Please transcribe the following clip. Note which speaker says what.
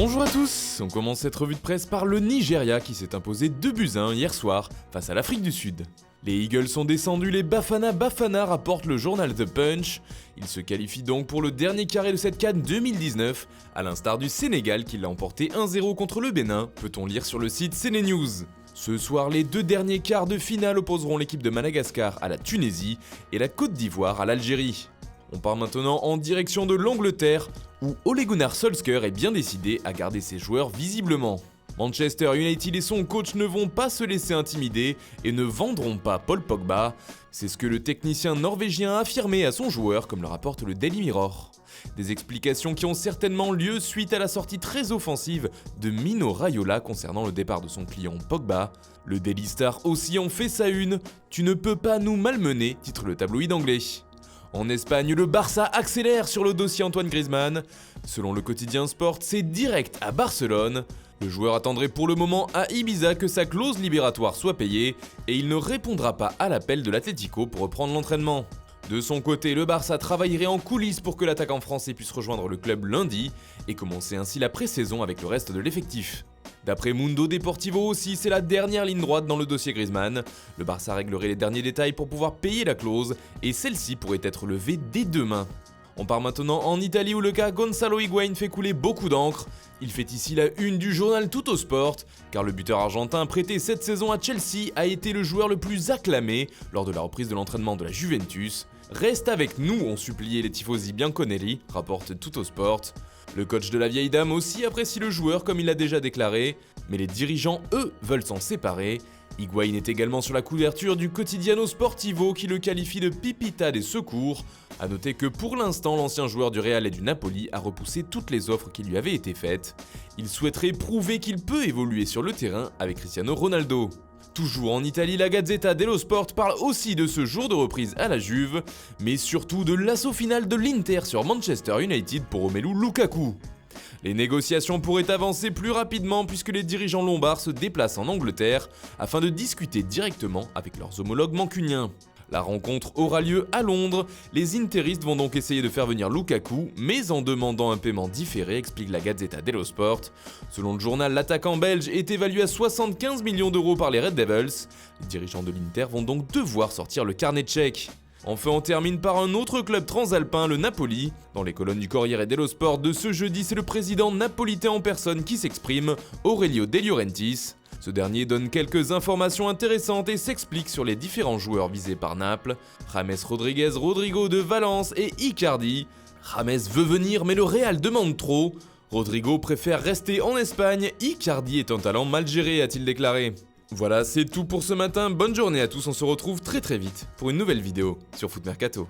Speaker 1: Bonjour à tous, on commence cette revue de presse par le Nigeria qui s'est imposé 2-1 hier soir face à l'Afrique du Sud. Les Eagles sont descendus, les Bafana rapporte le journal The Punch. Ils se qualifient donc pour le dernier carré de cette CAN 2019, à l'instar du Sénégal qui l'a emporté 1-0 contre le Bénin, peut-on lire sur le site CNews. Ce soir, les deux derniers quarts de finale opposeront l'équipe de Madagascar à la Tunisie et la Côte d'Ivoire à l'Algérie. On part maintenant en direction de l'Angleterre, où Ole Gunnar Solskjaer est bien décidé à garder ses joueurs visiblement. Manchester United et son coach ne vont pas se laisser intimider et ne vendront pas Paul Pogba. C'est ce que le technicien norvégien a affirmé à son joueur, comme le rapporte le Daily Mirror. Des explications qui ont certainement lieu suite à la sortie très offensive de Mino Raiola concernant le départ de son client Pogba. Le Daily Star aussi en fait sa une. « Tu ne peux pas nous malmener », titre le tabloïd anglais. En Espagne, le Barça accélère sur le dossier Antoine Griezmann. Selon le quotidien Sport, c'est direct à Barcelone. Le joueur attendrait pour le moment à Ibiza que sa clause libératoire soit payée et il ne répondra pas à l'appel de l'Atlético pour reprendre l'entraînement. De son côté, le Barça travaillerait en coulisses pour que l'attaquant français puisse rejoindre le club lundi et commencer ainsi la pré-saison avec le reste de l'effectif. D'après Mundo Deportivo aussi, c'est la dernière ligne droite dans le dossier Griezmann. Le Barça réglerait les derniers détails pour pouvoir payer la clause et celle-ci pourrait être levée dès demain. On part maintenant en Italie où le cas Gonzalo Higuaín fait couler beaucoup d'encre. Il fait ici la une du journal Tuttosport, car le buteur argentin prêté cette saison à Chelsea a été le joueur le plus acclamé lors de la reprise de l'entraînement de la Juventus. Reste avec nous, ont supplié les tifosi bianconeri, rapporte Tuttosport. Le coach de la vieille dame aussi apprécie le joueur comme il l'a déjà déclaré, mais les dirigeants, eux, veulent s'en séparer. Higuaín est également sur la couverture du Quotidiano Sportivo qui le qualifie de pipita des secours. A noter que pour l'instant, l'ancien joueur du Real et du Napoli a repoussé toutes les offres qui lui avaient été faites. Il souhaiterait prouver qu'il peut évoluer sur le terrain avec Cristiano Ronaldo. Toujours en Italie, la Gazzetta dello Sport parle aussi de ce jour de reprise à la Juve, mais surtout de l'assaut final de l'Inter sur Manchester United pour Romelu Lukaku. Les négociations pourraient avancer plus rapidement puisque les dirigeants lombards se déplacent en Angleterre afin de discuter directement avec leurs homologues mancuniens. La rencontre aura lieu à Londres, les interistes vont donc essayer de faire venir Lukaku, mais en demandant un paiement différé, explique la Gazzetta dello Sport. Selon le journal, l'attaquant belge est évalué à 75 millions d'euros par les Red Devils. Les dirigeants de l'Inter vont donc devoir sortir le carnet de chèques. Enfin, on termine par un autre club transalpin, le Napoli. Dans les colonnes du Corriere dello Sport de ce jeudi, c'est le président napolitain en personne qui s'exprime, Aurelio De Laurentiis. Ce dernier donne quelques informations intéressantes et s'explique sur les différents joueurs visés par Naples. James Rodriguez, Rodrigo de Valence et Icardi. James veut venir mais le Real demande trop. Rodrigo préfère rester en Espagne, Icardi est un talent mal géré, a-t-il déclaré. Voilà, c'est tout pour ce matin, bonne journée à tous, on se retrouve très vite pour une nouvelle vidéo sur Foot Mercato.